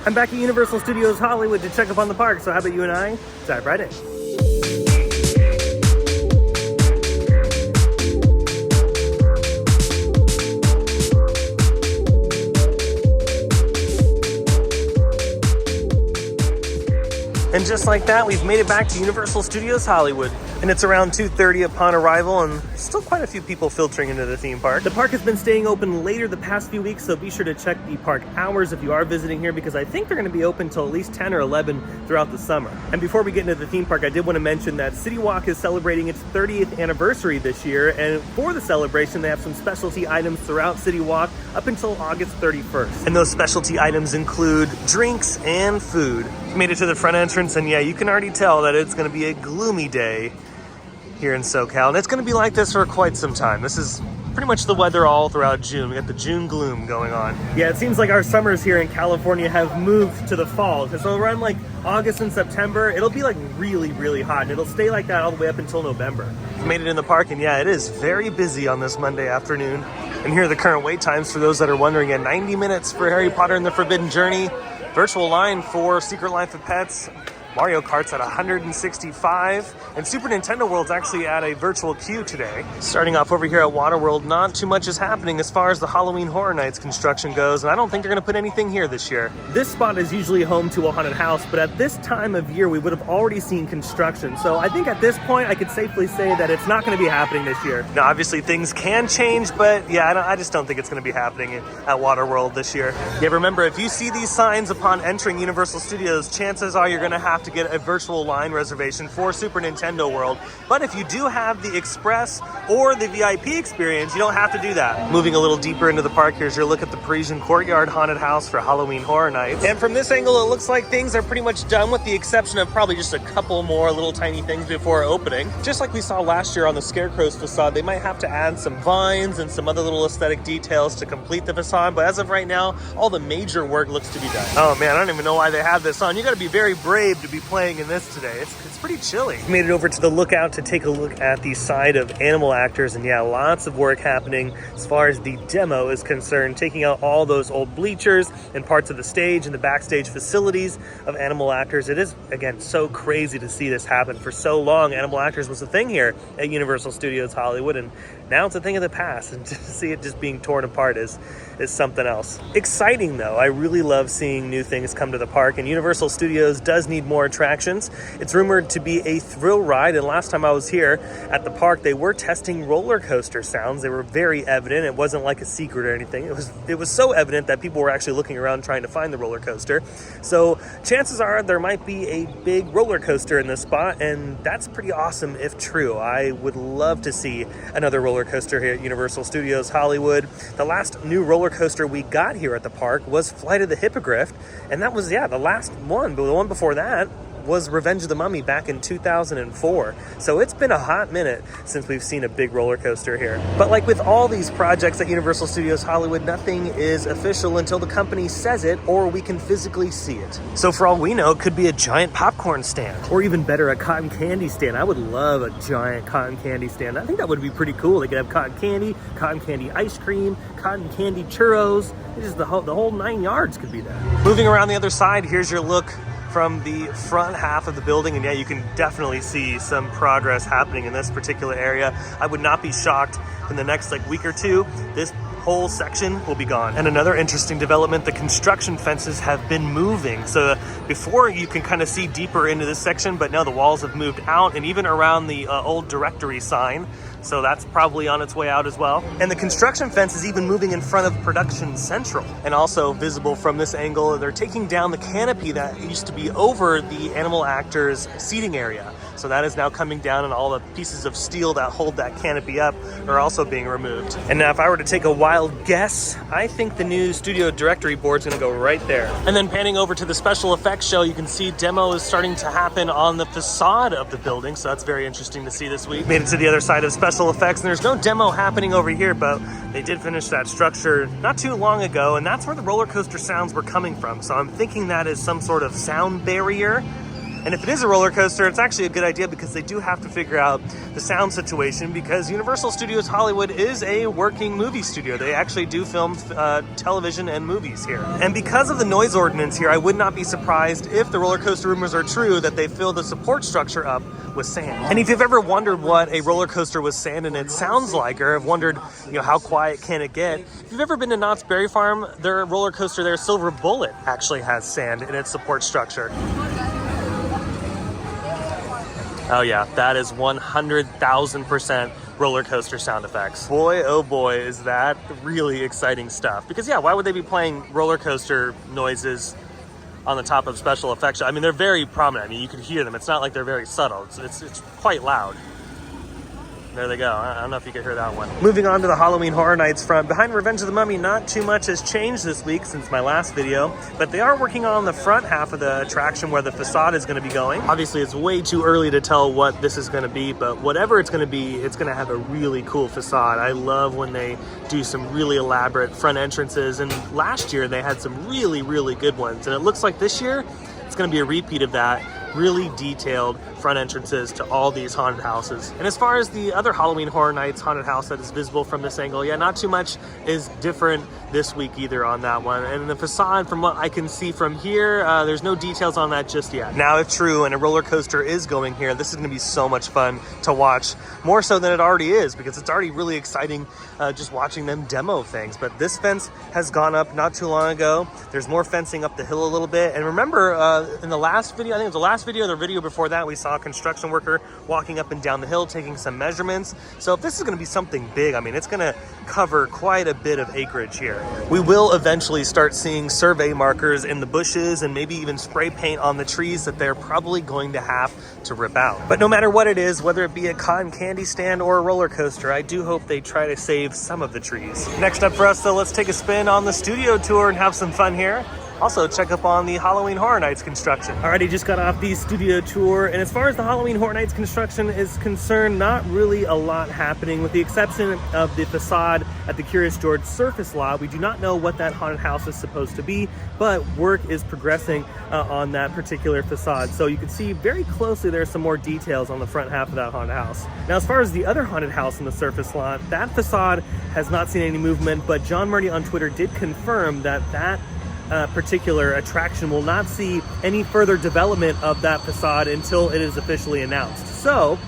I'm back at Universal Studios Hollywood to check up on the park, so how about you and I dive right in. And just like that, we've made it back to Universal Studios Hollywood. And it's around 2:30 upon arrival, and still quite a few people filtering into the theme park. The park has been staying open later the past few weeks, so be sure to check the park hours if you are visiting here, because I think they're going to be open till at least 10 or 11 throughout the summer. And before we get into the theme park, I did want to mention that City Walk is celebrating its 30th anniversary this year, and for the celebration, they have some specialty items throughout City Walk up until August 31st. And those specialty items include drinks and food. Made it to the front entrance, and yeah, you can already tell that it's going to be a gloomy day here in SoCal, and it's going to be like this for quite some time. This is pretty much the weather all throughout June. We got the June gloom going on. Yeah, it seems like our summers here in California have moved to the fall, because so around like August and September, it'll be like really, really hot, and it'll stay like that all the way up until November. We made it in the park, and yeah, it is very busy on this Monday afternoon. And here are the current wait times for those that are wondering. At 90 minutes for Harry Potter and the Forbidden Journey, virtual line for Secret Life of Pets, Mario Kart's at 165, and Super Nintendo World's actually at a virtual queue today. Starting off over here at Waterworld, not too much is happening as far as the Halloween Horror Nights construction goes, and I don't think they're going to put anything here this year. This spot is usually home to a haunted house, but at this time of year, we would have already seen construction. So I think at this point, I could safely say that it's not going to be happening this year. Now, obviously, things can change, but yeah, I just don't think it's going to be happening at Waterworld this year. Yeah, remember, if you see these signs upon entering Universal Studios, chances are you're going to have to get a virtual line reservation for Super Nintendo World. But if you do have the Express or the VIP experience, you don't have to do that. Moving a little deeper into the park, here's your look at the Parisian Courtyard Haunted House for Halloween Horror Nights. And from this angle, it looks like things are pretty much done, with the exception of probably just a couple more little tiny things before opening. Just like we saw last year on the Scarecrow's facade, they might have to add some vines and some other little aesthetic details to complete the facade, but as of right now, all the major work looks to be done. Oh man, I don't even know why they have this on. You gotta be very brave to be playing in this today. It's pretty chilly. We made it over to the lookout to take a look at the side of animal actors, and yeah, lots of work happening as far as the demo is concerned, taking out all those old bleachers and parts of the stage and the backstage facilities of animal actors. It is, again, so crazy to see this happen. For so long, animal actors was a thing here at Universal Studios Hollywood, and now it's a thing of the past, and to see it just being torn apart is something else. Exciting though. I really love seeing new things come to the park, and Universal Studios does need more attractions. It's rumored to be a thrill ride, and last time I was here at the park, they were testing roller coaster sounds. They were very evident. It wasn't like a secret or anything. It was so evident that people were actually looking around trying to find the roller coaster. So chances are there might be a big roller coaster in this spot, and that's pretty awesome if true. I would love to see another roller coaster here at Universal Studios Hollywood. The last new roller coaster we got here at the park was Flight of the Hippogriff, and that was, yeah, the last one, but the one before that was Revenge of the Mummy back in 2004. So it's been a hot minute since we've seen a big roller coaster here. But like with all these projects at Universal Studios Hollywood, nothing is official until the company says it or we can physically see it. So for all we know, it could be a giant popcorn stand, or even better, a cotton candy stand. I would love a giant cotton candy stand. I think that would be pretty cool. They could have cotton candy ice cream, cotton candy churros. Just the whole 9 yards could be there. Moving around the other side, here's your look from the front half of the building, and yeah, you can definitely see some progress happening in this particular area. I would not be shocked in the next week or two, this whole section will be gone. And another interesting development, the construction fences have been moving. So before you can kind of see deeper into this section, but now the walls have moved out and even around the old directory sign. So that's probably on its way out as well. And the construction fence is even moving in front of Production Central. And also visible from this angle, they're taking down the canopy that used to be over the animal actors seating area. So that is now coming down, and all the pieces of steel that hold that canopy up are also being removed. And now if I were to take a wild guess, I think the new studio directory board is gonna go right there. And then panning over to the special effects show, you can see demo is starting to happen on the facade of the building. So that's very interesting to see this week. Made it to the other side of special effects, and there's no demo happening over here, but they did finish that structure not too long ago, and that's where the roller coaster sounds were coming from. So I'm thinking that is some sort of sound barrier. And if it is a roller coaster, it's actually a good idea because they do have to figure out the sound situation, because Universal Studios Hollywood is a working movie studio. They actually do film television and movies here. And because of the noise ordinance here, I would not be surprised if the roller coaster rumors are true that they fill the support structure up with sand. And if you've ever wondered what a roller coaster with sand in it sounds like, or have wondered, how quiet can it get, if you've ever been to Knott's Berry Farm, their roller coaster there, Silver Bullet, actually has sand in its support structure. Oh yeah, that is 100,000% roller coaster sound effects. Boy, oh boy, is that really exciting stuff. Because yeah, why would they be playing roller coaster noises on the top of special effects? I mean, they're very prominent. I mean, you can hear them. It's not like they're very subtle. It's quite loud. There they go. I don't know if you could hear that one. Moving on to the Halloween Horror Nights front. Behind Revenge of the Mummy, not too much has changed this week since my last video, but they are working on the front half of the attraction where the facade is going to be going. Obviously, it's way too early to tell what this is going to be, but whatever it's going to be, it's going to have a really cool facade. I love when they do some really elaborate front entrances, and last year they had some really, really good ones, and it looks like this year it's going to be a repeat of that. Really detailed front entrances to all these haunted houses. And as far as the other Halloween Horror Nights haunted house that is visible from this angle, yeah, not too much is different this week either on that one. And the facade, from what I can see from here, there's no details on that just yet. Now, if true and a roller coaster is going here, this is going to be so much fun to watch, more so than it already is, because it's already really exciting just watching them demo things. But this fence has gone up not too long ago. There's more fencing up the hill a little bit. And remember, in the last video, I think it was the last video, the video before that, we saw a construction worker walking up and down the hill taking some measurements. So if this is going to be something big, I mean, it's going to cover quite a bit of acreage here. We will eventually start seeing survey markers in the bushes and maybe even spray paint on the trees that they're probably going to have to rip out. But no matter what it is, whether it be a cotton candy stand or a roller coaster, I do hope they try to save some of the trees. Next up for us, though, let's take a spin on the studio tour and have some fun here. Also, check up on the Halloween Horror Nights construction. Alrighty, just got off the studio tour, and as far as the Halloween Horror Nights construction is concerned, not really a lot happening, with the exception of the facade at the Curious George surface lot. We do not know what that haunted house is supposed to be, but work is progressing on that particular facade. So you can see very closely there's some more details on the front half of that haunted house. Now, as far as the other haunted house in the surface lot, that facade has not seen any movement, but John Murdy on Twitter did confirm that particular attraction will not see any further development of that facade until it is officially announced. So,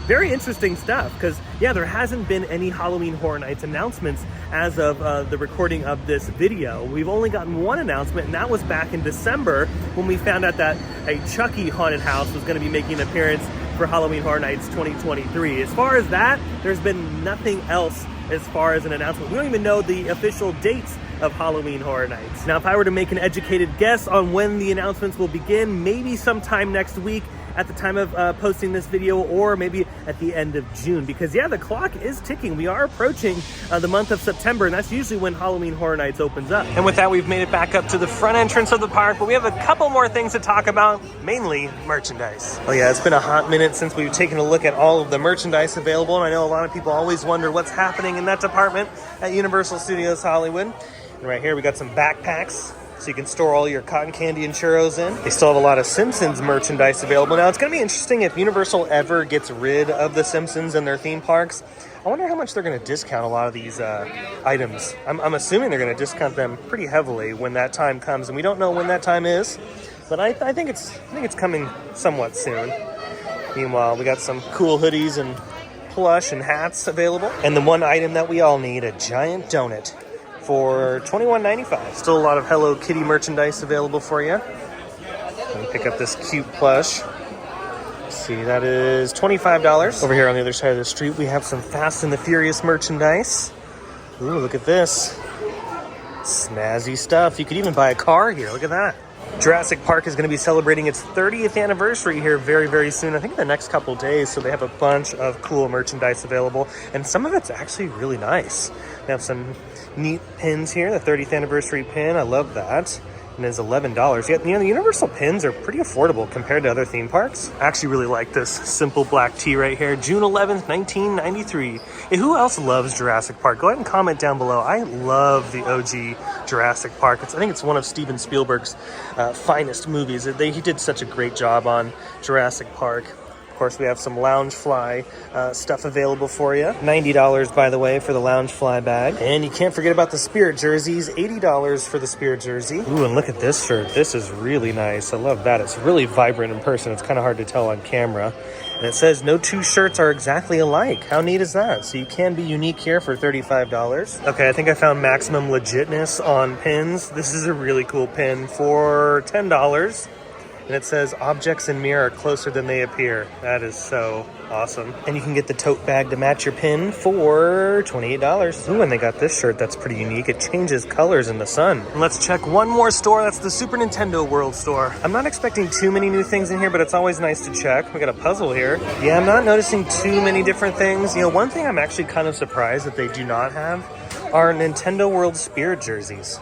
very interesting stuff, because yeah, there hasn't been any Halloween Horror Nights announcements as of the recording of this video. We've only gotten one announcement, and that was back in December when we found out that a Chucky haunted house was going to be making an appearance for Halloween Horror Nights 2023. As far as that, there's been nothing else as far as an announcement. We don't even know the official dates of Halloween Horror Nights. Now, if I were to make an educated guess on when the announcements will begin, maybe sometime next week at the time of posting this video, or maybe at the end of June, because yeah, the clock is ticking. We are approaching the month of September, and that's usually when Halloween Horror Nights opens up. And with that, we've made it back up to the front entrance of the park, but we have a couple more things to talk about, mainly merchandise. Oh yeah, it's been a hot minute since we've taken a look at all of the merchandise available, and I know a lot of people always wonder what's happening in that department at Universal Studios Hollywood. And right here we got some backpacks, so you can store all your cotton candy and churros in. They still have a lot of Simpsons merchandise available. Now, it's going to be interesting if Universal ever gets rid of the Simpsons in their theme parks. I wonder how much they're going to discount a lot of these items. I'm assuming they're going to discount them pretty heavily when that time comes, and we don't know when that time is, but I think it's coming somewhat soon. Meanwhile, we got some cool hoodies and plush and hats available, and the one item that we all need, a giant donut, for $21.95. Still a lot of Hello Kitty merchandise available for you. Let me pick up this cute plush. Let's see, that is $25. Over here on the other side of the street, we have some Fast and the Furious merchandise. Ooh, look at this. Snazzy stuff. You could even buy a car here. Look at that. Jurassic Park is going to be celebrating its 30th anniversary here very, very soon. I think in the next couple days. So they have a bunch of cool merchandise available. And some of it's actually really nice. They have some neat pins here. The 30th anniversary pin. I love that. and is $11. Yet, the Universal pins are pretty affordable compared to other theme parks. I actually really like this simple black tee right here, June 11th, 1993. Hey, who else loves Jurassic Park? Go ahead and comment down below. I love the OG Jurassic Park. I think it's one of Steven Spielberg's finest movies. He did such a great job on Jurassic Park. Of course, we have some Loungefly stuff available for you. $90, by the way, for the Loungefly bag. And you can't forget about the Spirit jerseys. $80 for the Spirit jersey. Ooh, and look at this shirt. This is really nice. I love that. It's really vibrant in person. It's kind of hard to tell on camera. And it says no two shirts are exactly alike. How neat is that? So you can be unique here for $35. Okay, I think I found maximum legitness on pins. This is a really cool pin for $10. And it says, objects in mirror are closer than they appear. That is so awesome. And you can get the tote bag to match your pin for $28. Ooh, and they got this shirt that's pretty unique. It changes colors in the sun. And let's check one more store. That's the Super Nintendo World store. I'm not expecting too many new things in here, but it's always nice to check. We got a puzzle here. Yeah, I'm not noticing too many different things. One thing I'm actually kind of surprised that they do not have are Nintendo World Spirit jerseys.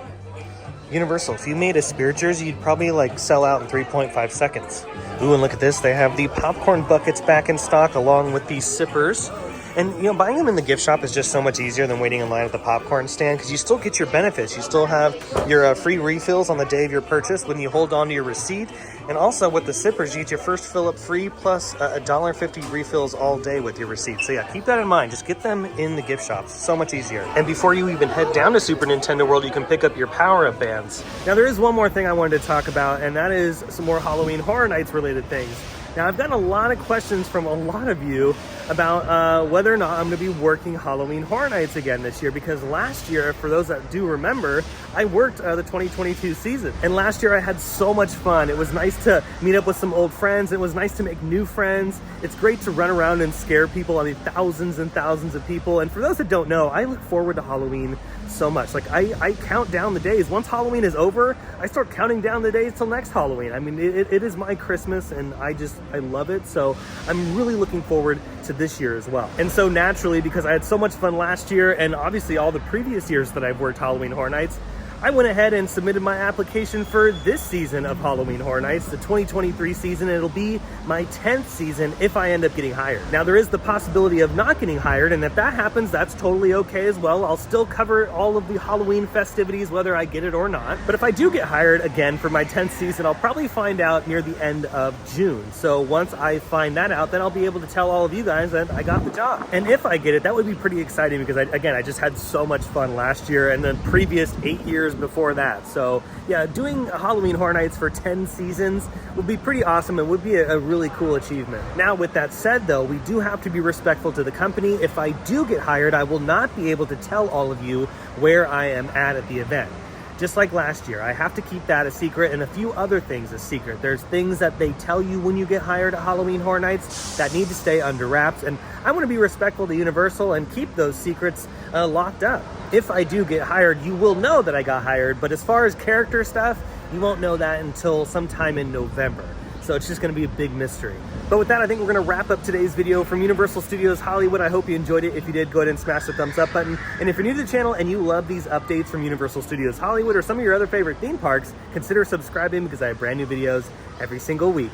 Universal, if you made a Spirit jersey, you'd probably sell out in 3.5 seconds. Ooh, and look at this. They have the popcorn buckets back in stock along with these sippers. And, buying them in the gift shop is just so much easier than waiting in line at the popcorn stand because you still get your benefits. You still have your free refills on the day of your purchase when you hold on to your receipt. And also with the sippers, you get your first fill up free plus $1.50 refills all day with your receipt. So yeah, keep that in mind. Just get them in the gift shop. So much easier. And before you even head down to Super Nintendo World, you can pick up your power-up bands. Now there is one more thing I wanted to talk about, and that is some more Halloween Horror Nights related things. Now, I've gotten a lot of questions from a lot of you about whether or not I'm going to be working Halloween Horror Nights again this year, because last year, for those that do remember, I worked the 2022 season. And last year I had so much fun. It was nice to meet up with some old friends. It was nice to make new friends. It's great to run around and scare people. I mean, thousands and thousands of people. And for those that don't know, I look forward to Halloween so much. I count down the days. Once Halloween is over, I start counting down the days till next Halloween. I mean, it is my Christmas, and I love it. So I'm really looking forward to this year as well. And so naturally, because I had so much fun last year, and obviously all the previous years that I've worked Halloween Horror Nights, I went ahead and submitted my application for this season of Halloween Horror Nights, the 2023 season. It'll be my 10th season if I end up getting hired. Now, there is the possibility of not getting hired, and if that happens, that's totally okay as well. I'll still cover all of the Halloween festivities, whether I get it or not. But if I do get hired again for my 10th season, I'll probably find out near the end of June. So once I find that out, then I'll be able to tell all of you guys that I got the job. And if I get it, that would be pretty exciting because, I just had so much fun last year and the previous 8 years before that. So yeah, doing Halloween Horror Nights for 10 seasons would be pretty awesome and would be a really cool achievement. Now, with that said though, we do have to be respectful to the company. If I do get hired, I will not be able to tell all of you where I am at the event. Just like last year, I have to keep that a secret, and a few other things a secret. There's things that they tell you when you get hired at Halloween Horror Nights that need to stay under wraps, and I want to be respectful to Universal and keep those secrets locked up. If I do get hired, you will know that I got hired, but as far as character stuff, you won't know that until sometime in November. So it's just going to be a big mystery. But with that, I think we're going to wrap up today's video from Universal Studios Hollywood. I hope you enjoyed it. If you did, go ahead and smash the thumbs up button. And if you're new to the channel and you love these updates from Universal Studios Hollywood or some of your other favorite theme parks, consider subscribing because I have brand new videos every single week.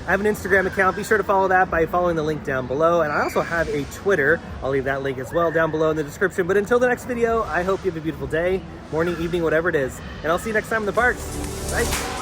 I have an Instagram account. Be sure to follow that by following the link down below. And I also have a Twitter. I'll leave that link as well down below in the description. But until the next video, I hope you have a beautiful day, morning, evening, whatever it is. And I'll see you next time in the parks. Bye.